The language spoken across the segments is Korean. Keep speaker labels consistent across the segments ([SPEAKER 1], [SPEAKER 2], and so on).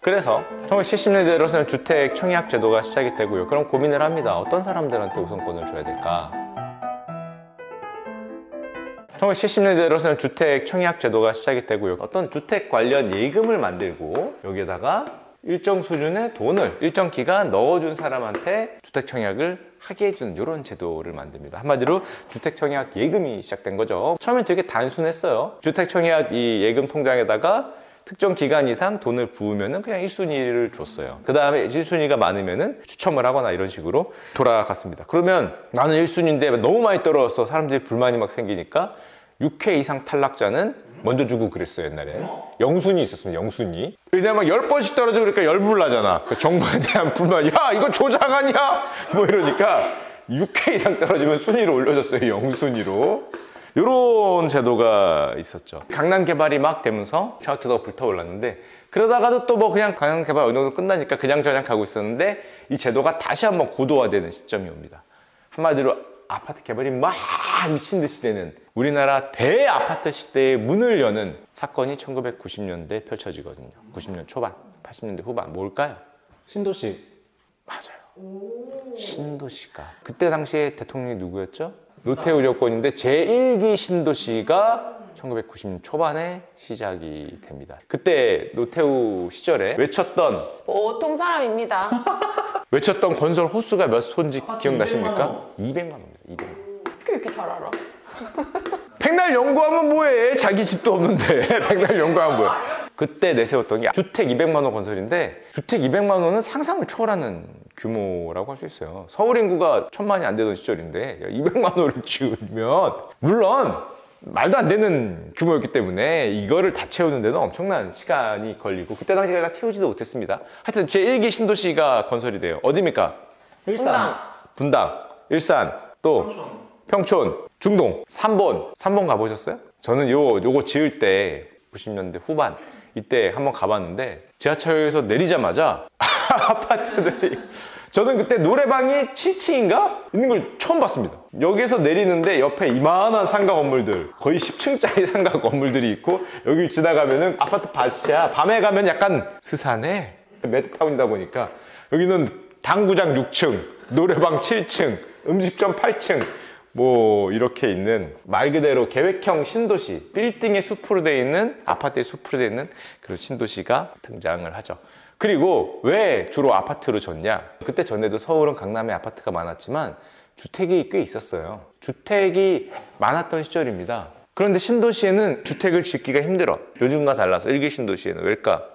[SPEAKER 1] 그래서 1970년대 들어서는 주택 청약 제도가 시작이 되고요. 그럼 고민을 합니다. 어떤 사람들한테 우선권을 줘야 될까? 1970년대 들어서는 주택 청약 제도가 시작이 되고요. 어떤 주택 관련 예금을 만들고 여기에다가 일정 수준의 돈을 일정 기간 넣어준 사람한테 주택 청약을 하게 해주는 이런 제도를 만듭니다. 한마디로 주택 청약 예금이 시작된 거죠. 처음엔 되게 단순했어요. 주택 청약 이 예금 통장에다가 특정 기간 이상 돈을 부으면은 그냥 1순위를 줬어요. 그 다음에 1순위가 많으면은 추첨을 하거나 이런 식으로 돌아갔습니다. 그러면 나는 1순위인데 너무 많이 떨어졌어. 사람들이 불만이 막 생기니까 6회 이상 탈락자는 먼저 주고 그랬어요, 옛날에. 영순위 있었습니다, 영순위. 왜냐면 10번씩 떨어지고 그러니까 열불나잖아. 그 정부에 대한 불만, 야, 이거 조작 아니야? 뭐 이러니까 6회 이상 떨어지면 순위를 올려줬어요, 영순위로. 요런 제도가 있었죠. 강남 개발이 막 되면서 청약제도가 불타올랐는데, 그러다가도 또 뭐 그냥 강남 개발 어느 정도 끝나니까 그냥 저냥 가고 있었는데, 이 제도가 다시 한번 고도화되는 시점이 옵니다. 한마디로 아파트 개발이 막 미친 듯이 되는 우리나라 대아파트 시대의 문을 여는 사건이 1990년대 펼쳐지거든요. 90년 초반, 80년대 후반. 뭘까요?
[SPEAKER 2] 신도시.
[SPEAKER 1] 맞아요. 신도시가. 그때 당시에 대통령이 누구였죠? 노태우 정권인데 제1기 신도시가 1990년 초반에 시작이 됩니다. 그때 노태우 시절에 외쳤던
[SPEAKER 3] 보통 사람입니다.
[SPEAKER 1] 외쳤던 건설 호수가 몇 호인지 기억나십니까? 200만 호입니다. 200만 호.
[SPEAKER 3] 어떻게 이렇게 잘 알아?
[SPEAKER 1] 백날 연구하면 뭐해? 자기 집도 없는데 백날 연구하면 뭐해? 그때 내세웠던 게 주택 200만 호 건설인데, 주택 200만 호는 상상을 초월하는 규모라고 할 수 있어요. 서울 인구가 1000만이 안 되던 시절인데 200만 호를 지으면, 물론 말도 안 되는 규모였기 때문에 이거를 다 채우는 데는 엄청난 시간이 걸리고, 그때 당시에 다 채우지도 못했습니다. 하여튼 제1기 신도시가 건설이 돼요. 어디입니까?
[SPEAKER 2] 일산.
[SPEAKER 1] 분당, 일산, 또 평촌, 중동, 3번 가보셨어요? 저는 요거 지을 때 90년대 후반 이때 한번 가봤는데, 지하철에서 내리자마자 아파트들이, 저는 그때 노래방이 7층인가 있는 걸 처음 봤습니다. 여기에서 내리는데 옆에 이만한 상가 건물들, 거의 10층짜리 상가 건물들이 있고, 여기 지나가면은 아파트 밭이야. 밤에 가면 약간 스산해. 매드타운이다 보니까 여기는 당구장 6층, 노래방 7층, 음식점 8층, 뭐 이렇게 있는 말 그대로 계획형 신도시, 빌딩의 숲으로 되어 있는, 아파트의 숲으로 되어 있는 그런 신도시가 등장을 하죠. 그리고 왜 주로 아파트로 졌냐? 그때 전에도 서울은 강남에 아파트가 많았지만 주택이 꽤 있었어요. 주택이 많았던 시절입니다. 그런데 신도시에는 주택을 짓기가 힘들어. 요즘과 달라서. 1기 신도시에는 왜일까?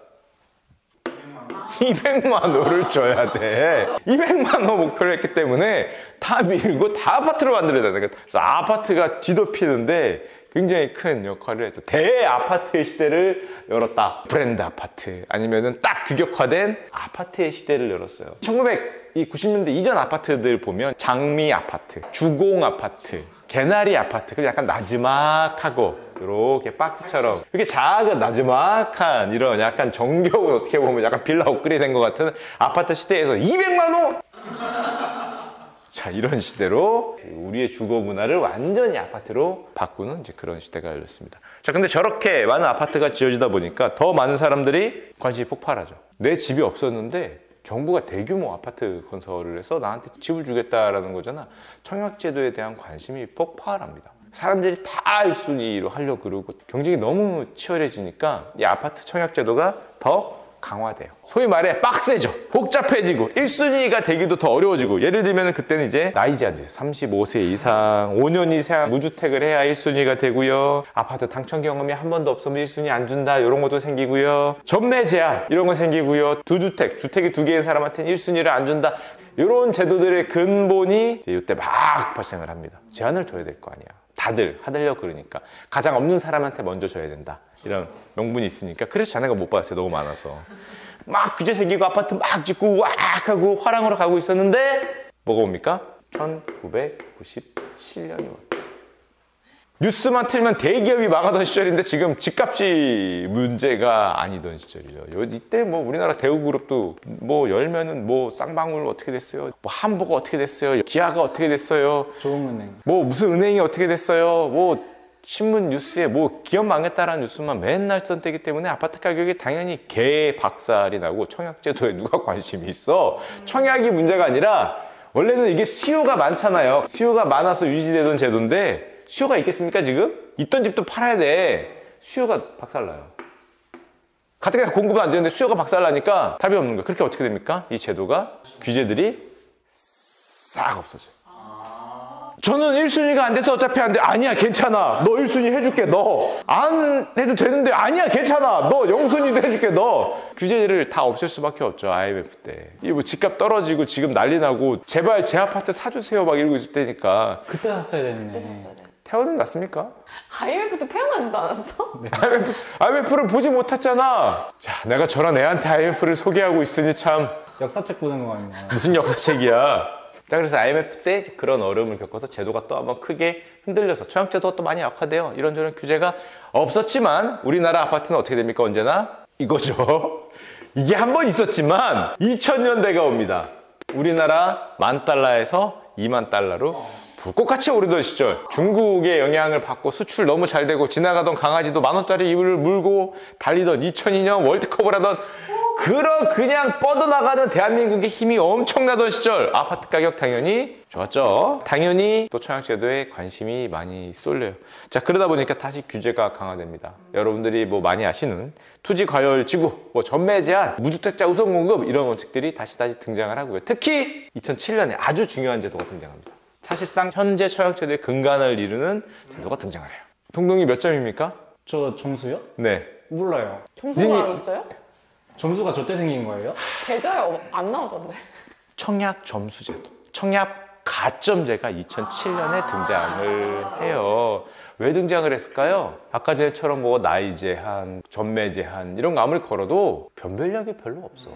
[SPEAKER 1] 200만 호를 줘야 돼. 200만 호 목표를 했기 때문에 다 밀고 다 아파트로 만들어야 되는 거야. 그래서 아파트가 뒤덮이는데 굉장히 큰 역할을 했죠. 대아파트의 시대를 열었다. 브랜드 아파트, 아니면은 딱 규격화된 아파트의 시대를 열었어요. 1990년대 이전 아파트들 보면 장미 아파트, 주공 아파트, 개나리 아파트, 그리고 약간 나지막하고 이렇게 박스처럼 이렇게 작은 나지막한 이런 약간 정겨운, 어떻게 보면 약간 빌라 업그레이드 된 것 같은 아파트 시대에서 200만 호! 자, 이런 시대로 우리의 주거 문화를 완전히 아파트로 바꾸는 이제 그런 시대가 열렸습니다. 자, 근데 저렇게 많은 아파트가 지어지다 보니까 더 많은 사람들이 관심이 폭발하죠. 내 집이 없었는데 정부가 대규모 아파트 건설을 해서 나한테 집을 주겠다라는 거잖아. 청약제도에 대한 관심이 폭발합니다. 사람들이 다 1순위로 하려고 그러고 경쟁이 너무 치열해지니까 이 아파트 청약제도가 더 강화돼요. 소위 말해 빡세죠. 복잡해지고 1순위가 되기도 더 어려워지고, 예를 들면 그때는 이제 나이 제한이 35세 이상 5년 이상 무주택을 해야 1순위가 되고요. 아파트 당첨 경험이 한 번도 없으면 1순위 안 준다, 이런 것도 생기고요. 전매 제한 이런 거 생기고요. 주택이 2개인 사람한테는 1순위를 안 준다, 이런 제도들의 근본이 이제 이때 막 발생을 합니다. 제한을 둬야 될 거 아니야. 다들 하려고 그러니까 가장 없는 사람한테 먼저 줘야 된다, 이런 명분이 있으니까. 그래서 자네가 못 받았어요. 너무 많아서. 막 규제 생기고 아파트 막 짓고 왁 하고 화랑으로 가고 있었는데 뭐가 옵니까? 1997년이 왔다. 뉴스만 틀면 대기업이 망하던 시절인데 지금 집값이 문제가 아니던 시절이죠. 이때 뭐 우리나라 대우그룹도 뭐 열면은 뭐 쌍방울 어떻게 됐어요? 뭐 함버거 어떻게 됐어요? 기아가 어떻게 됐어요?
[SPEAKER 2] 조흥은행.
[SPEAKER 1] 뭐 무슨 은행이 어떻게 됐어요? 뭐 신문 뉴스에 뭐 기업 망했다라는 뉴스만 맨날 썬대기 때문에 아파트 가격이 당연히 개박살이 나고 청약제도에 누가 관심이 있어. 청약이 문제가 아니라 원래는 이게 수요가 많잖아요. 수요가 많아서 유지되던 제도인데 수요가 있겠습니까 지금? 있던 집도 팔아야 돼. 수요가 박살나요. 가뜩이나 공급은 안 되는데 수요가 박살나니까 답이 없는 거예요. 그렇게 어떻게 됩니까? 이 제도가 규제들이 싹 없어져요. 저는 1순위가 안 돼서 어차피 안 돼. 아니야 괜찮아. 너 1순위 해줄게. 너 안 해도 되는데 아니야 괜찮아. 너 0순위도 해줄게. 너 규제를 다 없앨 수밖에 없죠. IMF 때. 이 뭐 집값 떨어지고 지금 난리 나고 제발 제 아파트 사주세요 막 이러고 있을 때니까.
[SPEAKER 2] 그때 샀어야 됐네.
[SPEAKER 3] 그때 샀어야 돼.
[SPEAKER 1] 태어는 났습니까?
[SPEAKER 3] IMF 때 태어나지도 않았어?
[SPEAKER 1] IMF를 보지 못했잖아. 자, 내가 저런 애한테 IMF를 소개하고 있으니 참
[SPEAKER 2] 역사책 보는 거 아니야.
[SPEAKER 1] 무슨 역사책이야. 자, 그래서 IMF 때 그런 어려움을 겪어서 제도가 또 한번 크게 흔들려서 청약제도가 또 많이 약화돼요. 이런저런 규제가 없었지만 우리나라 아파트는 어떻게 됩니까? 언제나 이거죠. 이게 한 번 있었지만 2000년대가 옵니다. 우리나라 $10,000에서 $20,000로 불꽃같이 오르던 시절. 중국의 영향을 받고 수출 너무 잘 되고 지나가던 강아지도 $10,000 이불을 물고 달리던 2002년 월드컵을 하던 그런 그냥 뻗어나가는 대한민국의 힘이 엄청나던 시절. 아파트 가격 당연히 좋았죠. 당연히 또 청약제도에 관심이 많이 쏠려요. 자, 그러다 보니까 다시 규제가 강화됩니다. 여러분들이 뭐 많이 아시는 투지 과열 지구, 뭐 전매 제한, 무주택자 우선 공급 이런 원칙들이 다시 등장을 하고요. 특히 2007년에 아주 중요한 제도가 등장합니다. 사실상 현재 청약제도의 근간을 이루는 제도가 등장을 해요. 동동이 몇 점입니까?
[SPEAKER 2] 저 점수요?
[SPEAKER 1] 네.
[SPEAKER 2] 몰라요.
[SPEAKER 3] 점수가 안 있어요?
[SPEAKER 2] 점수가 저때 생긴 거예요?
[SPEAKER 3] 계좌에 안 나오던데.
[SPEAKER 1] 청약 점수제도, 청약 가점제가 2007년에 등장을 해요. 왜 등장을 했을까요? 아까 전처럼 뭐 나이 제한, 전매 제한 이런 거 아무리 걸어도 변별력이 별로 없어.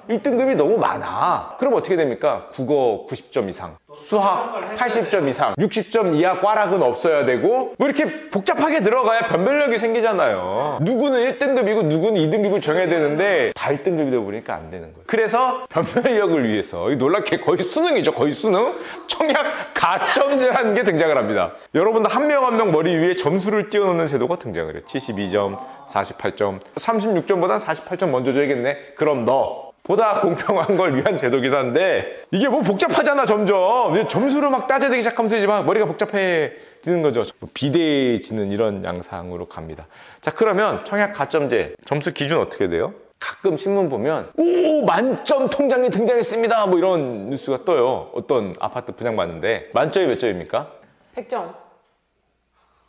[SPEAKER 1] 1등급이 너무 많아. 그럼 어떻게 됩니까? 국어 90점 이상, 수학 80점 이상, 60점 이하 꽈락은 없어야 되고 뭐 이렇게 복잡하게 들어가야 변별력이 생기잖아요. 누구는 1등급이고 누구는 2등급을 정해야 되는데 다 1등급이다 보니까 안 되는 거예요. 그래서 변별력을 위해서 놀랍게 거의 수능이죠. 거의 수능. 청약 가점제라는 게 등장을 합니다. 여러분들 한 명 한 명 머리 위에 점수를 띄워놓는 제도가 등장을 해요. 72점, 48점, 36점보단 48점 먼저 줘야겠네. 그럼 너 보다 공평한 걸 위한 제도긴 한데 이게 뭐 복잡하잖아. 점점 점수를 막 따져야 되기 시작하면서 이제 막 머리가 복잡해지는 거죠. 비대해지는 이런 양상으로 갑니다. 자, 그러면 청약 가점제 점수 기준 어떻게 돼요? 가끔 신문 보면 오 만점 통장이 등장했습니다 뭐 이런 뉴스가 떠요. 어떤 아파트 분양받는데 만점이 몇 점입니까?
[SPEAKER 3] 100점.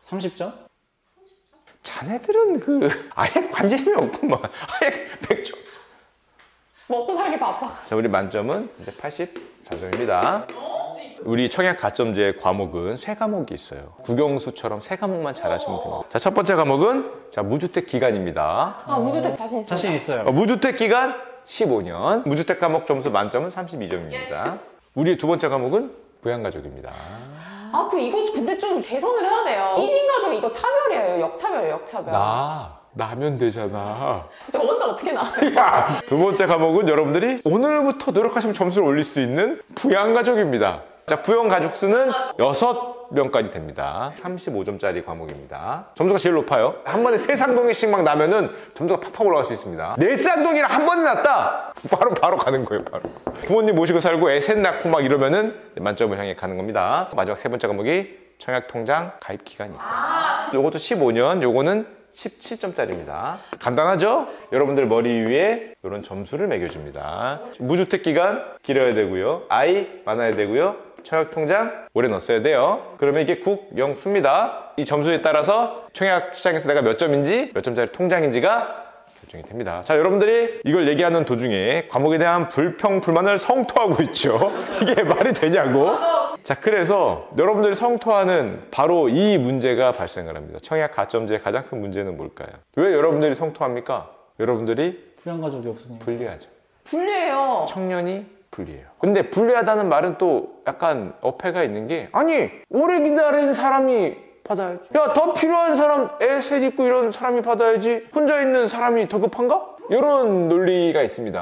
[SPEAKER 2] 30점?
[SPEAKER 1] 자네들은 아예 관심이 없구만. 아예 100점.
[SPEAKER 3] 먹고 살기 바빠.
[SPEAKER 1] 자, 우리 만점은 이제 84점입니다. 우리 청약 가점제 과목은 세 과목이 있어요. 국영수처럼 세 과목만 잘하시면 됩니다. 자, 첫 번째 과목은 무주택 기간입니다.
[SPEAKER 3] 아, 무주택 자신 있어요.
[SPEAKER 2] 자신 있어요.
[SPEAKER 1] 무주택 기간 15년. 무주택 과목 점수 만점은 32점입니다. 우리의 두 번째 과목은 부양가족입니다.
[SPEAKER 3] 아, 이거 근데 좀 개선을 해야 돼요. 1인 가족 이거 차별이에요. 역차별이에요, 역차별.
[SPEAKER 1] 나면 되잖아.
[SPEAKER 3] 저 혼자 어떻게 나와요?
[SPEAKER 1] 야, 두 번째 과목은 여러분들이 오늘부터 노력하시면 점수를 올릴 수 있는 부양가족입니다. 자, 부양가족 수는 6명까지 됩니다. 35점짜리 과목입니다. 점수가 제일 높아요. 한 번에 3쌍둥이씩 막 나면은 점수가 팍팍 올라갈 수 있습니다. 4쌍둥이랑 한 번에 났다! 바로 가는 거예요, 바로. 부모님 모시고 살고 애 셋 낳고 막 이러면은 만점을 향해 가는 겁니다. 마지막 세 번째 과목이 청약통장 가입 기간이 있어요. 요것도 15년, 요거는 17점짜리입니다. 간단하죠? 여러분들 머리 위에 이런 점수를 매겨줍니다. 무주택 기간 길어야 되고요. 아이 많아야 되고요. 청약통장 오래 넣었어야 돼요. 그러면 이게 국영수입니다. 이 점수에 따라서 청약시장에서 내가 몇 점인지 몇 점짜리 통장인지가 결정이 됩니다. 자, 여러분들이 이걸 얘기하는 도중에 과목에 대한 불평, 불만을 성토하고 있죠. 이게 말이 되냐고. 자, 그래서 여러분들이 성토하는 바로 이 문제가 발생을 합니다. 청약 가점제의 가장 큰 문제는 뭘까요? 왜 여러분들이 성토합니까? 여러분들이
[SPEAKER 2] 부양가족이 없으니까.
[SPEAKER 1] 불리하죠.
[SPEAKER 3] 불리해요.
[SPEAKER 1] 청년이 불리해요. 근데 불리하다는 말은 또 약간 어폐가 있는 게 아니 오래 기다린 사람이 받아야지. 야, 더 필요한 사람, 애 셋 있고 이런 사람이 받아야지. 혼자 있는 사람이 더 급한가? 이런 논리가 있습니다.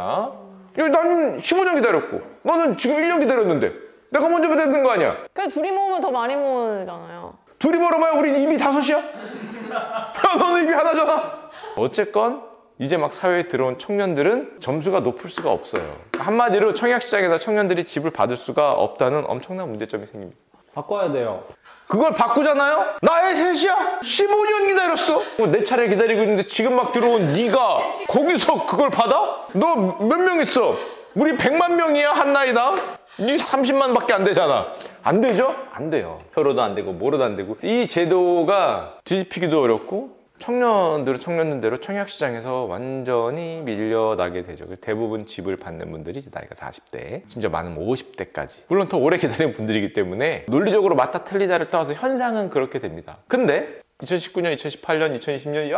[SPEAKER 1] 야, 나는 15년 기다렸고 너는 지금 1년 기다렸는데 내가 먼저 받아야 되는 거 아니야?
[SPEAKER 3] 그냥 둘이 모으면 더 많이 모으잖아요.
[SPEAKER 1] 둘이 벌어봐야 우린 입이 다섯이야? 야, 너는 입이 하나잖아. 어쨌건 이제 막 사회에 들어온 청년들은 점수가 높을 수가 없어요. 한마디로 청약시장에서 청년들이 집을 받을 수가 없다는 엄청난 문제점이 생깁니다.
[SPEAKER 2] 바꿔야 돼요.
[SPEAKER 1] 그걸 바꾸잖아요? 나의 셋이야? 15년 기다렸어? 내 차례 기다리고 있는데 지금 막 들어온 네가 거기서 그걸 받아? 너 몇 명 있어? 우리 100만 명이야 한 나이당? 네 30만 밖에 안 되잖아. 안 되죠? 안 돼요. 표로도 안 되고 뭐로도 안 되고 이 제도가 뒤집히기도 어렵고 청년들은 청년들대로 청약시장에서 완전히 밀려나게 되죠. 대부분 집을 받는 분들이 나이가 40대, 심지어 많으면 50대까지. 물론 더 오래 기다린 분들이기 때문에 논리적으로 맞다 틀리다를 떠나서 현상은 그렇게 됩니다. 근데 2019년, 2018년, 2020년이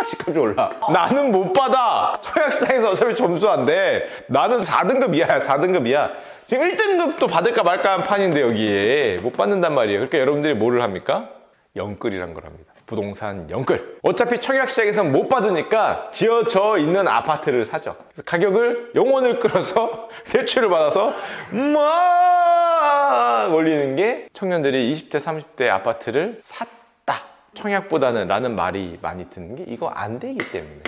[SPEAKER 1] 직급이 올라. 나는 못 받아. 청약시장에서 어차피 점수 안 돼. 나는 4등급 이하야, 4등급 이하. 지금 1등급도 받을까 말까 한 판인데 여기에 못 받는단 말이에요. 그러니까 여러분들이 뭐를 합니까? 영끌이란 걸 합니다. 부동산 영끌. 어차피 청약시장에서는 못 받으니까 지어져 있는 아파트를 사죠. 그래서 가격을 영원을 끌어서 대출을 받아서 막 올리는 게 청년들이 20대, 30대 아파트를 샀다. 청약보다는 라는 말이 많이 듣는 게 이거 안 되기 때문에.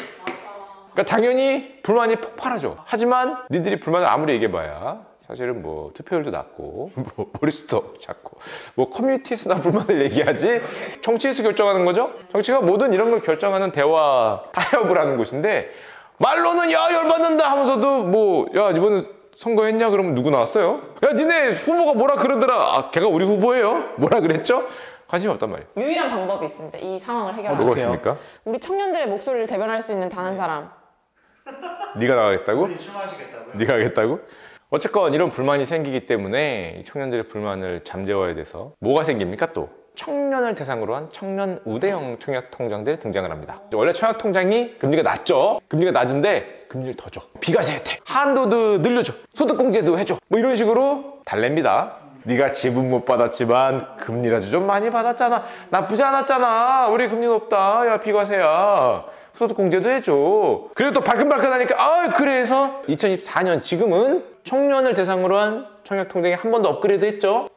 [SPEAKER 1] 그러니까 당연히 불만이 폭발하죠. 하지만 니들이 불만을 아무리 얘기해봐야 사실은 뭐 투표율도 낮고 뭐 머릿수도 작고 뭐 커뮤니티에서나 불만을 얘기하지 정치에서 결정하는 거죠. 정치가 모든 이런 걸 결정하는 대화 타협을 하는 곳인데 말로는 야 열받는다 하면서도 뭐 야 이번에 선거했냐 그러면 누구 나왔어요? 야 니네 후보가 뭐라 그러더라. 아 걔가 우리 후보예요? 뭐라 그랬죠? 관심이 없단 말이에요.
[SPEAKER 3] 유일한 방법이 있습니다. 이 상황을 해결하는.
[SPEAKER 1] 뭐가 있습니까?
[SPEAKER 3] 우리 청년들의 목소리를 대변할 수 있는 단 한 사람.
[SPEAKER 1] 네가 나가겠다고?
[SPEAKER 2] 출마하시겠다고요?
[SPEAKER 1] 네가 하겠다고? 어쨌건 이런 불만이 생기기 때문에 이 청년들의 불만을 잠재워야 돼서 뭐가 생깁니까 또? 청년을 대상으로 한 청년 우대형 청약통장들이 등장을 합니다. 원래 청약통장이 금리가 낮죠? 금리가 낮은데 금리를 더 줘. 비과세 혜택, 한도도 늘려줘, 소득공제도 해줘. 뭐 이런 식으로 달랩니다. 네가 집은 못 받았지만 금리라도 좀 많이 받았잖아. 나쁘지 않았잖아. 우리 금리 높다. 야 비과세야. 소득공제도 해줘. 그래도 발끈발끈하니까 아 그래서 2024년 지금은 청년을 대상으로 한 청약통장이 한 번 더 업그레이드 했죠.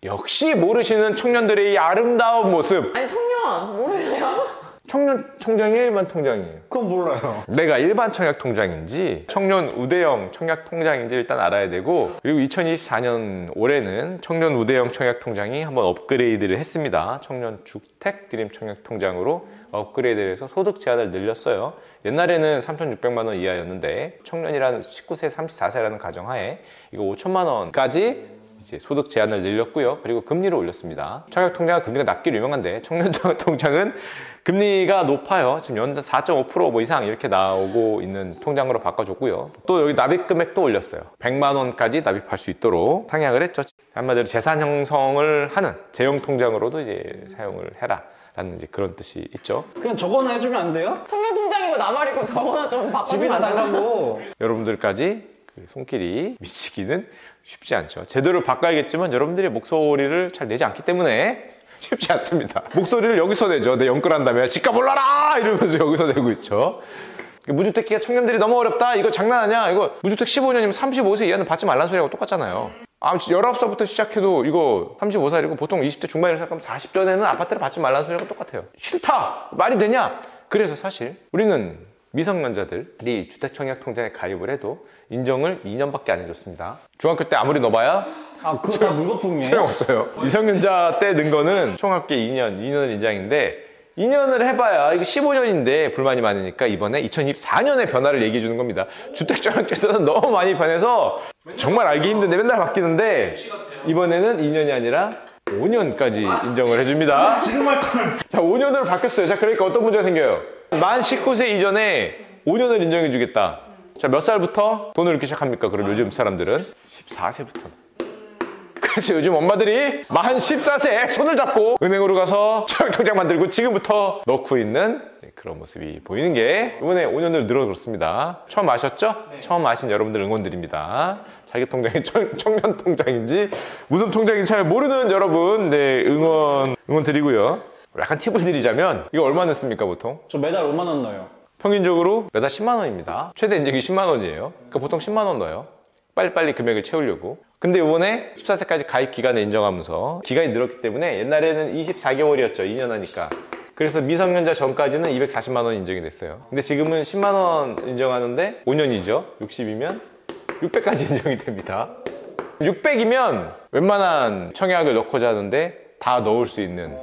[SPEAKER 1] 역시 모르시는 청년들의 이 아름다운 모습.
[SPEAKER 3] 아니 청년 모르세요?
[SPEAKER 1] 청년 통장이에요? 일반 통장이에요?
[SPEAKER 2] 그건 몰라요.
[SPEAKER 1] 내가 일반 청약통장인지 청년 우대형 청약통장인지 일단 알아야 되고 그리고 2024년 올해는 청년 우대형 청약통장이 한번 업그레이드를 했습니다. 청년 주택 드림 청약통장으로 업그레이드를 해서 소득 제한을 늘렸어요. 옛날에는 3,600만 원 이하였는데 청년이라는 19세 34세라는 가정하에 이거 5천만 원까지 이제 소득 제한을 늘렸고요. 그리고 금리를 올렸습니다. 청약통장은 금리가 낮기로 유명한데 청년 청약통장은 금리가 높아요. 지금 연간 4.5% 뭐 이상 이렇게 나오고 있는 통장으로 바꿔줬고요. 또 여기 납입 금액도 올렸어요. 100만 원까지 납입할 수 있도록 상향을 했죠. 한마디로 재산 형성을 하는 재형 통장으로도 이제 사용을 해라. 라는 이제 그런 뜻이 있죠.
[SPEAKER 2] 그냥 저거나 해주면 안 돼요?
[SPEAKER 3] 청년 통장이고 나발이고 저거나 좀 바꿔주면
[SPEAKER 2] 집이나
[SPEAKER 3] 안 되나?
[SPEAKER 2] 달라고.
[SPEAKER 1] 여러분들까지 그 손길이 미치기는 쉽지 않죠. 제도를 바꿔야겠지만 여러분들의 목소리를 잘 내지 않기 때문에 쉽지 않습니다. 목소리를 여기서 내죠. 내 영끌한 다음에 집값 올라라 이러면서 여기서 내고 있죠. 무주택기가 청년들이 너무 어렵다. 이거 장난하냐? 이거 무주택 15년이면 35세 이하는 받지 말라는 소리하고 똑같잖아요. 19살부터 시작해도 이거 35살이고 보통 20대 중반이라고 생각하면 40전에는 아파트를 받지 말라는 소리하고 똑같아요. 싫다! 말이 되냐? 그래서 사실 우리는 미성년자들이 주택청약통장에 가입을 해도 인정을 2년밖에 안 해줬습니다. 중학교 때 아무리 넣어봐야
[SPEAKER 2] 아 그거 다 물거품이에요?
[SPEAKER 1] 소용없어요. 미성년자 때 넣은 거는 총합계 2년을 인정인데 2년을 해봐야 이거 15년인데 불만이 많으니까 이번에 2024년에 변화를 얘기해 주는 겁니다. 주택청약제도는 너무 많이 변해서 정말 알기 힘든데 맨날 바뀌는데 이번에는 2년이 아니라 5년까지 인정을 해줍니다.
[SPEAKER 2] 지금 할 걸.
[SPEAKER 1] 자, 5년으로 바뀌었어요. 자, 그러니까 어떤 문제가 생겨요? 만 19세 이전에 5년을 인정해 주겠다. 자, 몇 살부터 돈을 이렇게 시작합니까? 그럼 요즘 사람들은 14세부터. 그래서 요즘 엄마들이 만 14세에 손을 잡고 은행으로 가서 청약통장 만들고 지금부터 넣고 있는 그런 모습이 보이는 게 이번에 5년을 늘어 그렇습니다. 처음 아셨죠? 네. 처음 아신 여러분들 응원드립니다. 자기 통장이 청년 통장인지 무슨 통장인지 잘 모르는 여러분 네, 응원 드리고요. 약간 팁을 드리자면 이거 얼마 넣습니까 보통?
[SPEAKER 2] 저 매달 5만 원 넣어요.
[SPEAKER 1] 평균적으로 매달 10만 원입니다. 최대 인정이 10만 원이에요. 그러니까 보통 10만 원 넣어요. 빨리빨리 금액을 채우려고. 근데 이번에 14세까지 가입 기간을 인정하면서 기간이 늘었기 때문에 옛날에는 24개월이었죠. 2년 하니까. 그래서 미성년자 전까지는 240만 원 인정이 됐어요. 근데 지금은 10만 원 인정하는데 5년이죠. 60이면 600까지 인정이 됩니다. 600이면 웬만한 청약을 넣고자 하는데 다 넣을 수 있는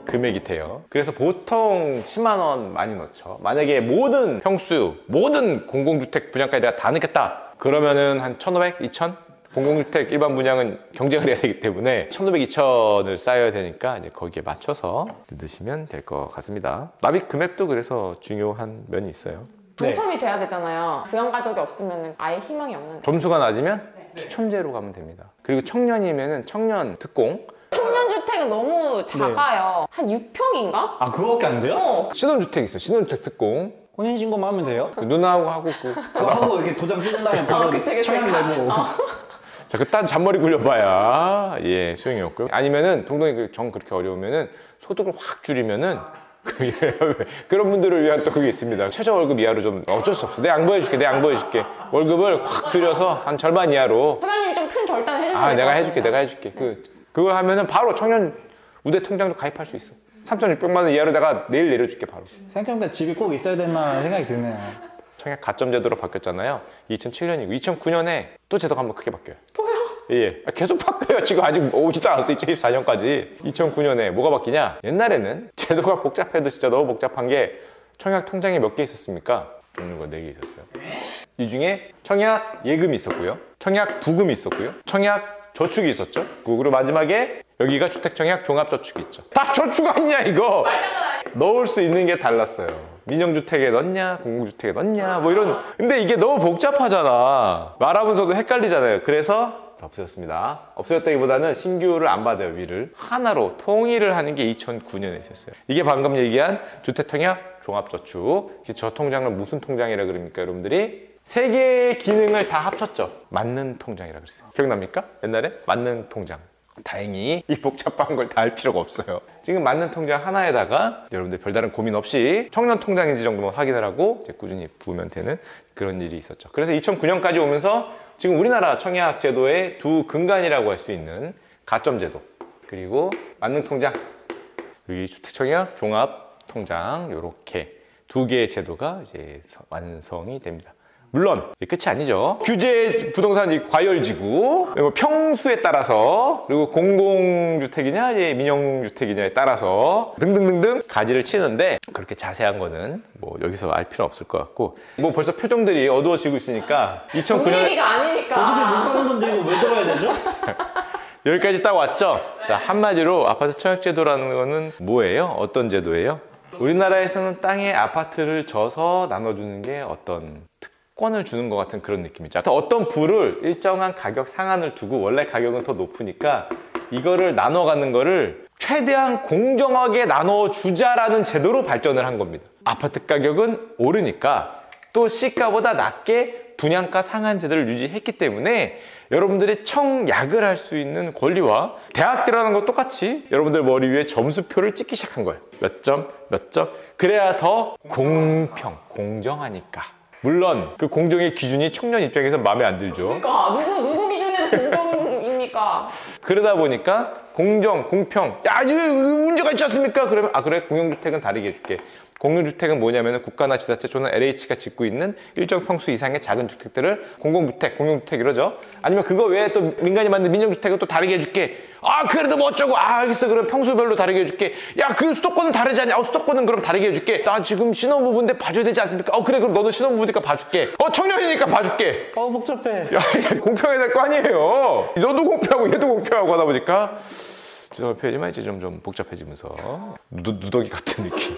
[SPEAKER 1] 금액이 돼요. 그래서 보통 10만 원 많이 넣죠. 만약에 모든 평수, 모든 공공주택 분양까지 내가 다 넣겠다. 그러면은 한 1,500, 2,000? 공공주택 일반 분양은 경쟁을 해야 되기 때문에 1,500, 2,000을 쌓여야 되니까 이제 거기에 맞춰서 넣으시면 될 것 같습니다. 납입 금액도 그래서 중요한 면이 있어요.
[SPEAKER 3] 당첨이 돼야 되잖아요. 부양 가족이 없으면 아예 희망이 없는.
[SPEAKER 1] 점수가 낮으면 추첨제로 가면 됩니다. 그리고 청년이면은 청년 특공.
[SPEAKER 3] 청년주택은 너무 작아요. 한 6평인가?
[SPEAKER 2] 아, 그거밖에 안 돼요?
[SPEAKER 1] 신혼주택 있어요. 신혼주택 특공.
[SPEAKER 2] 혼인신고만 하면 돼요?
[SPEAKER 1] 그 누나하고 하고
[SPEAKER 2] 그거 하고 이렇게 도장 찍은 다음에 바로
[SPEAKER 3] 그치.
[SPEAKER 2] 청약 내고.
[SPEAKER 1] 자, 그딴 잔머리 굴려봐야 예 소용이 없고요. 아니면은 동동이 정 그렇게 어려우면은 소득을 확 줄이면은 그런 분들을 위한 또 그게 있습니다. 최저 월급 이하로 좀 어쩔 수 없어. 내가 양보해줄게, 내가 양보해줄게. 월급을 확 줄여서 한 절반 이하로.
[SPEAKER 3] 사장님 좀 큰 결단을 해주셔야
[SPEAKER 1] 아,
[SPEAKER 3] 될것
[SPEAKER 1] 내가
[SPEAKER 3] 같습니다.
[SPEAKER 1] 해줄게, 내가 해줄게. 그거 하면은 바로 청년 우대 통장도 가입할 수 있어. 3,600만 원 이하로 내가 내일 내려줄게 바로.
[SPEAKER 2] 생각해보니까 집이 꼭 있어야 되나 생각이 드네요.
[SPEAKER 1] 청약 가점 제도로 바뀌었잖아요. 2007년이고 2009년에 또 제도가 한번 크게 바뀌어요.
[SPEAKER 3] 또요?
[SPEAKER 1] 예, 계속 바뀌어요. 지금 아직 오지도 않았어. 2024년까지. 2009년에 뭐가 바뀌냐? 옛날에는 제도가 복잡해도 진짜 너무 복잡한 게 청약 통장이 몇 개 있었습니까? 종류가 4개 있었어요. 이 중에 청약 예금이 있었고요. 청약 부금이 있었고요. 청약 저축이 있었죠. 그리고 마지막에 여기가 주택청약 종합저축이 있죠. 다 저축 아니냐 이거? 넣을 수 있는 게 달랐어요. 민영주택에 넣냐, 공공주택에 넣냐, 뭐 이런. 근데 이게 너무 복잡하잖아. 말하면서도 헷갈리잖아요. 그래서 없어졌습니다. 없어졌다기보다는 신규를 안 받아요, 위를. 하나로 통일을 하는 게 2009년에 있었어요. 이게 방금 얘기한 주택청약 종합저축. 저 통장을 무슨 통장이라 그럽니까, 여러분들이? 3개의 기능을 다 합쳤죠. 맞는 통장이라 그랬어요. 기억납니까? 옛날에? 맞는 통장. 다행히 이 복잡한 걸 다 할 필요가 없어요. 지금 맞는 통장 하나에다가 여러분들 별다른 고민 없이 청년 통장인지 정도만 확인을 하고 이제 꾸준히 부으면 되는 그런 일이 있었죠. 그래서 2009년까지 오면서 지금 우리나라 청약 제도의 두 근간이라고 할 수 있는 가점 제도, 그리고 맞는 통장, 여기 주택청약 종합 통장, 이렇게 2개의 제도가 이제 완성이 됩니다. 물론 끝이 아니죠. 규제 부동산 과열지구, 그리고 평수에 따라서, 그리고 공공주택이냐 민영주택이냐에 따라서 등등등등 가지를 치는데 그렇게 자세한 거는 뭐 여기서 알 필요 없을 것 같고, 뭐 벌써 표정들이 어두워지고 있으니까 2009년
[SPEAKER 3] 얘기가 아니니까.
[SPEAKER 2] 어차피 못 사는 건데 이거 왜 들어야 되죠?
[SPEAKER 1] 여기까지 딱 왔죠? 자, 한마디로 아파트 청약제도라는 거는 뭐예요? 어떤 제도예요? 우리나라에서는 땅에 아파트를 져서 나눠주는 게 어떤 특권을 주는 것 같은 그런 느낌이죠. 어떤 부를 일정한 가격 상한을 두고 원래 가격은 더 높으니까 이거를 나눠 갖는 거를 최대한 공정하게 나눠주자라는 제도로 발전을 한 겁니다. 아파트 가격은 오르니까 또 시가보다 낮게 분양가 상한 제도를 유지했기 때문에 여러분들이 청약을 할 수 있는 권리와 대학교라는 거 똑같이 여러분들 머리 위에 점수표를 찍기 시작한 거예요. 몇 점, 몇 점. 그래야 더 공평, 공정하니까. 물론 그 공정의 기준이 청년 입장에서 마음에 안 들죠.
[SPEAKER 3] 그러니까 누구 기준에서 공정입니까?
[SPEAKER 1] 그러다 보니까 공정, 공평, 야 이거 문제가 있지 않습니까? 그러면 아 그래, 공영주택은 다르게 해줄게. 공유주택은 뭐냐면 국가나 지자체 또는 LH가 짓고 있는 일정 평수 이상의 작은 주택들을 공공주택, 공용주택 이러죠. 아니면 그거 외에 또 민간이 만든 민영주택은 또 다르게 해줄게. 아 그래도 뭐 어쩌고, 아 알겠어, 그럼 평수별로 다르게 해줄게. 야 그 수도권은 다르지 않냐? 수도권은 그럼 다르게 해줄게. 나 지금 신혼부부인데 봐줘야 되지 않습니까? 그래, 그럼 너도 신혼부부니까 봐줄게. 청년이니까 봐줄게.
[SPEAKER 2] 복잡해.
[SPEAKER 1] 야 공평해야 될 거 아니에요. 너도 공평하고 얘도 공평하고 하다 보니까 죄송한 표현이지만 이제 좀 복잡해지면서 누더기 같은 느낌.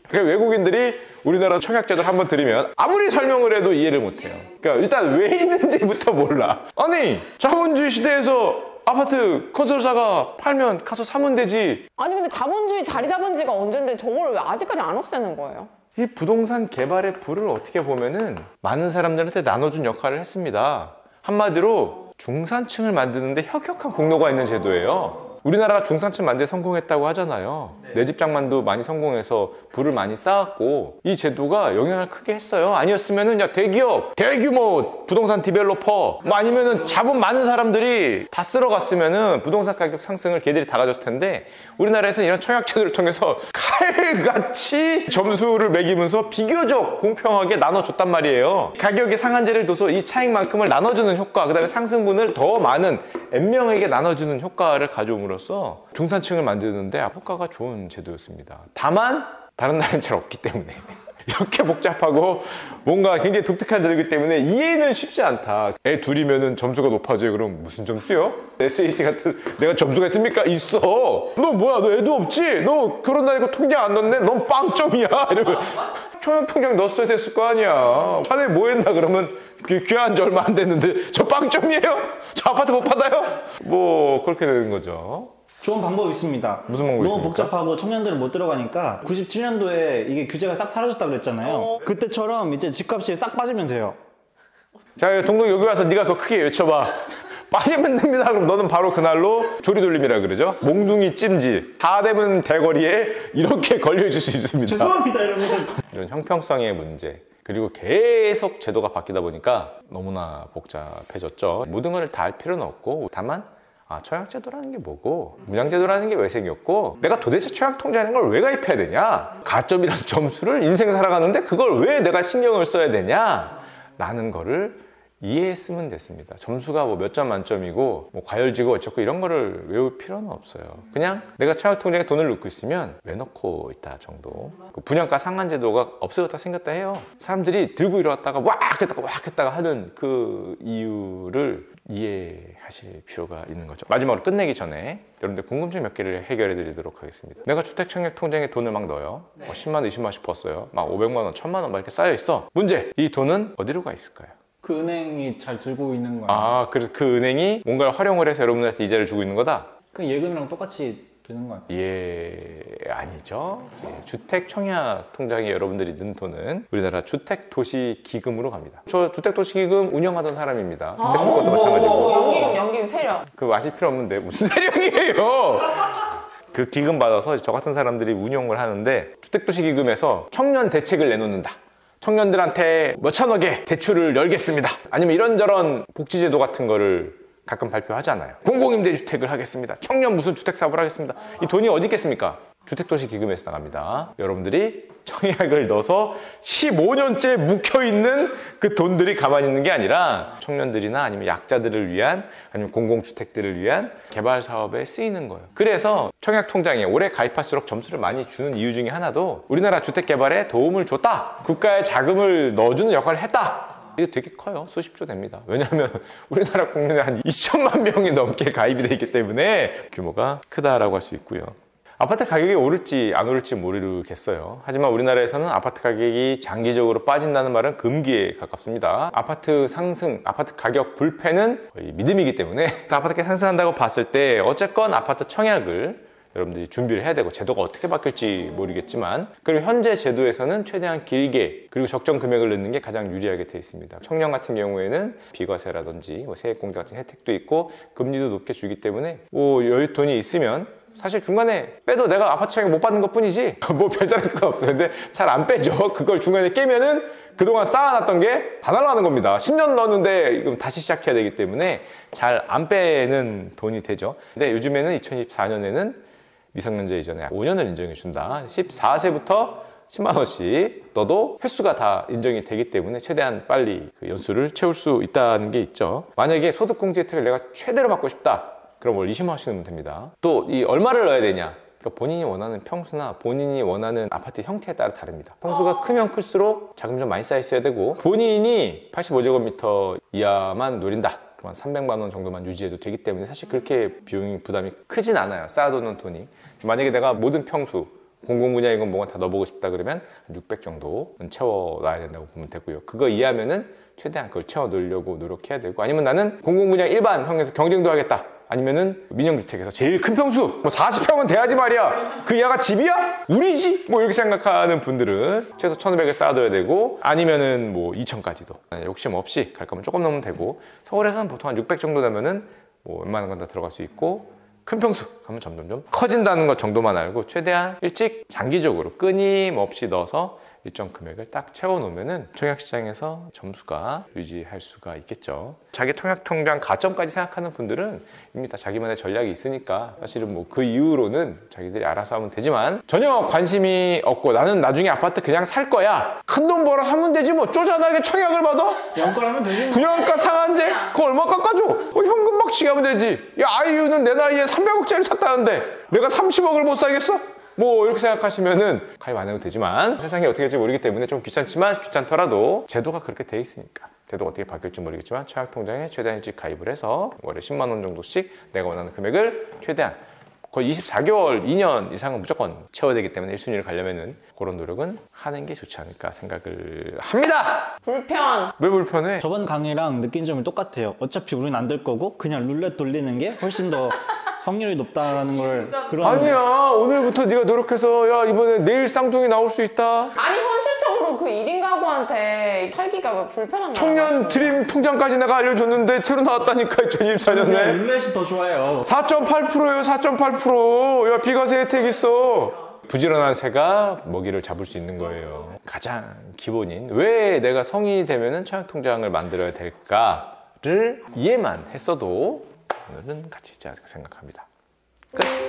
[SPEAKER 1] 그러니까 외국인들이 우리나라 청약제도를 한번 들으면 아무리 설명을 해도 이해를 못해요. 그러니까 일단 왜 있는지부터 몰라. 아니 자본주의 시대에서 아파트 건설사가 팔면 가서 사면 되지.
[SPEAKER 3] 아니 근데 자본주의 자리 잡은 지가 언젠데 저걸 왜 아직까지 안 없애는 거예요?
[SPEAKER 1] 이 부동산 개발의 불을 어떻게 보면은 많은 사람들한테 나눠준 역할을 했습니다. 한마디로 중산층을 만드는데 혁혁한 공로가 있는 제도예요. 우리나라가 중산층 만드는 데 성공했다고 하잖아요. 내 집 장만도 많이 성공해서 부를 많이 쌓았고 이 제도가 영향을 크게 했어요. 아니었으면은 야 대기업, 대규모 부동산 디벨로퍼 뭐 아니면은 자본 많은 사람들이 다 쓸어갔으면은 부동산 가격 상승을 걔들이 다 가졌을 텐데 우리나라에서는 이런 청약제도를 통해서 칼같이 점수를 매기면서 비교적 공평하게 나눠줬단 말이에요. 가격의 상한제를 둬서 이 차익만큼을 나눠주는 효과, 그 다음에 상승분을 더 많은 N명에게 나눠주는 효과를 가져옴으로써 중산층을 만드는데 효과가 좋은 제도였습니다. 다만 다른 나라는 잘 없기 때문에 이렇게 복잡하고 뭔가 굉장히 독특한 제도이기 때문에 이해는 쉽지 않다. 애 둘이면은 점수가 높아져요. 그럼 무슨 점수요? SAT 같은 내가 점수가 있습니까? 있어. 너 뭐야? 너 애도 없지? 너 결혼 다니고 통장 안 넣네? 넌 빵점이야. 이러면 청약통장 넣었어야 됐을 거 아니야. 자네 뭐 했나 그러면 귀화한 지 얼마 안 됐는데 저 빵점이에요? 저 아파트 못 받아요? 뭐 그렇게 되는 거죠.
[SPEAKER 2] 좋은 방법이 있습니다.
[SPEAKER 1] 무슨 방법이 있습니까?
[SPEAKER 2] 너무 복잡하고 청년들은 못 들어가니까 97년도에 이게 규제가 싹 사라졌다 그랬잖아요. 그때처럼 이제 집값이 싹 빠지면 돼요.
[SPEAKER 1] 자, 동동 여기 와서 네가 그거 크게 외쳐봐. 빠지면 됩니다. 그럼 너는 바로 그날로 조리돌림이라 그러죠. 몽둥이 찜질. 다 되면 대거리에 이렇게 걸려줄 수 있습니다.
[SPEAKER 2] 죄송합니다 여러분.
[SPEAKER 1] 이런 형평성의 문제. 그리고 계속 제도가 바뀌다 보니까 너무나 복잡해졌죠. 모든 걸 다 알 필요는 없고 다만 청약제도라는 게 뭐고 무장제도라는 게 왜 생겼고 내가 도대체 청약통장이라는 걸 왜 가입해야 되냐, 가점이라는 점수를 인생 살아가는데 그걸 왜 내가 신경을 써야 되냐 라는 거를 이해했으면 됐습니다. 점수가 뭐 몇 점 만점이고 뭐 과열지고 어쩌고 이런 거를 외울 필요는 없어요. 그냥 내가 청약통장에 돈을 넣고 있으면 왜 넣고 있다 정도. 그 분양가 상한제도가 없어졌다 생겼다 해요. 사람들이 들고 일어났다가 왁 했다가 하는 그 이유를 이해하실 필요가 있는 거죠. 마지막으로 끝내기 전에 여러분들 궁금증 몇 개를 해결해 드리도록 하겠습니다. 내가 주택청약통장에 돈을 막 넣어요. 10만 원, 20만 원씩 벌었어요. 막 500만 원, 1000만 원 막 이렇게 쌓여 있어. 문제! 이 돈은 어디로 가 있을까요?
[SPEAKER 2] 그 은행이 잘 들고 있는 거야.
[SPEAKER 1] 그래서 그 은행이 뭔가를 활용을 해서 여러분들한테 이자를 주고 있는 거다?
[SPEAKER 2] 그 예금이랑 똑같이 되는 거야.
[SPEAKER 1] 아니죠. 주택청약통장에 여러분들이 넣은 돈은 우리나라 주택도시기금으로 갑니다. 저 주택도시기금 운영하던 사람입니다. 주택복권도 마찬가지고.
[SPEAKER 3] 연기금 세력.
[SPEAKER 1] 그거 아실 필요 없는데 무슨 세력이에요? 그 기금 받아서 저 같은 사람들이 운용을 하는데 주택도시기금에서 청년 대책을 내놓는다. 청년들한테 몇천억의 대출을 열겠습니다. 아니면 이런저런 복지제도 같은 거를 가끔 발표하잖아요. 공공임대주택을 하겠습니다. 청년 무슨 주택사업을 하겠습니다. 이 돈이 어디 있겠습니까? 주택도시기금에서 나갑니다. 여러분들이 청약을 넣어서 15년째 묵혀있는 그 돈들이 가만히 있는 게 아니라 청년들이나 아니면 약자들을 위한 아니면 공공주택들을 위한 개발 사업에 쓰이는 거예요. 그래서 청약통장에 오래 가입할수록 점수를 많이 주는 이유 중에 하나도 우리나라 주택개발에 도움을 줬다. 국가에 자금을 넣어주는 역할을 했다. 이게 되게 커요. 수십조 됩니다. 왜냐하면 우리나라 국민의 한 2천만 명이 넘게 가입이 되어 있기 때문에 규모가 크다라고 할 수 있고요. 아파트 가격이 오를지 안 오를지 모르겠어요. 하지만 우리나라에서는 아파트 가격이 장기적으로 빠진다는 말은 금기에 가깝습니다. 아파트 상승, 아파트 가격 불패는 거의 믿음이기 때문에 아파트가 상승한다고 봤을 때 어쨌건 아파트 청약을 여러분들이 준비를 해야 되고 제도가 어떻게 바뀔지 모르겠지만 그리고 현재 제도에서는 최대한 길게 그리고 적정 금액을 넣는 게 가장 유리하게 되어 있습니다. 청년 같은 경우에는 비과세라든지 뭐 세액공제 같은 혜택도 있고 금리도 높게 주기 때문에 뭐 여윳돈이 있으면 사실 중간에 빼도 내가 아파트 청약 못 받는 것 뿐이지 뭐 별다른 건 없어요. 근데 잘 안 빼죠. 그걸 중간에 깨면은 그동안 쌓아놨던 게 다 날아가는 겁니다. 10년 넣었는데 이건 다시 시작해야 되기 때문에 잘 안 빼는 돈이 되죠. 근데 요즘에는 2024년에는 미성년자 이전에 5년을 인정해 준다. 14세부터 10만 원씩 넣어도 횟수가 다 인정이 되기 때문에 최대한 빨리 그 연수를 채울 수 있다는 게 있죠. 만약에 소득공제 혜택을 내가 최대로 받고 싶다. 그럼 월 20만 원씩 넣으면 됩니다. 또 이 얼마를 넣어야 되냐? 그러니까 본인이 원하는 평수나 본인이 원하는 아파트 형태에 따라 다릅니다. 평수가 크면 클수록 자금이 좀 많이 쌓여 있어야 되고 본인이 85제곱미터 이하만 노린다. 한 300만 원 정도만 유지해도 되기 때문에 사실 그렇게 비용이 부담이 크진 않아요. 쌓아두는 돈이. 만약에 내가 모든 평수 공공분야이건 뭐가 다 넣어보고 싶다 그러면 600 정도는 채워놔야 된다고 보면 되고요. 그거 이하면은 최대한 그걸 채워 넣으려고 노력해야 되고 아니면 나는 공공분야 일반형에서 경쟁도 하겠다. 아니면은 민영주택에서 제일 큰 평수 뭐 40평은 돼야지 말이야. 그 이하가 집이야? 우리지? 뭐 이렇게 생각하는 분들은 최소 1,500을 쌓아둬야 되고 아니면은 뭐 2,000까지도 욕심 없이 갈 거면 조금 넘으면 되고 서울에서는 보통 한 600 정도 되면은 뭐 웬만한 건 다 들어갈 수 있고 큰 평수 하면 점점점 커진다는 것 정도만 알고 최대한 일찍 장기적으로 끊임없이 넣어서 일정 금액을 딱 채워놓으면 청약시장에서 점수가 유지할 수가 있겠죠. 자기 청약통장 가점까지 생각하는 분들은 이미 다 자기만의 전략이 있으니까 사실은 뭐 그 이후로는 자기들이 알아서 하면 되지만 전혀 관심이 없고 나는 나중에 아파트 그냥 살 거야. 큰돈 벌어 하면 되지 뭐 쪼잔하게 청약을 받아?
[SPEAKER 2] 연끌하면 되지.
[SPEAKER 1] 분양가 상한제? 그거 얼마 깎아줘? 현금 박치기 하면 되지. 야 아이유는 내 나이에 300억짜리 샀다는데 내가 30억을 못 사겠어? 뭐 이렇게 생각하시면은 가입 안 해도 되지만 세상이 어떻게 될지 모르기 때문에 좀 귀찮지만 귀찮더라도 제도가 그렇게 돼 있으니까 제도가 어떻게 바뀔지 모르겠지만 청약통장에 최대한 일찍 가입을 해서 월에 10만 원 정도씩 내가 원하는 금액을 최대한 거의 24개월, 2년 이상은 무조건 채워야 되기 때문에 1순위를 가려면은 그런 노력은 하는 게 좋지 않을까 생각을 합니다.
[SPEAKER 3] 불편.
[SPEAKER 1] 왜 불편해?
[SPEAKER 2] 저번 강의랑 느낀 점이 똑같아요. 어차피 우린 안 될 거고 그냥 룰렛 돌리는 게 훨씬 더 확률이 높다는 걸 그런
[SPEAKER 1] 아니야 오늘부터 네가 노력해서 야 이번에 내일 쌍둥이 나올 수 있다.
[SPEAKER 3] 아니 현실적으로 그 1인 가구한테 살기가 뭐 불편한 거
[SPEAKER 1] 청년 드림 통장까지 내가 알려줬는데 새로 나왔다니까 2024년에
[SPEAKER 2] 룰렛이 더 좋아요.
[SPEAKER 1] 4.8%예요 4.8%. 야 비과세 혜택 있어. 부지런한 새가 먹이를 잡을 수 있는 거예요. 가장 기본인 왜 내가 성인이 되면은 청약통장을 만들어야 될까를 이해만 했어도 오늘은 가치 있지 않을까 생각합니다. 끝.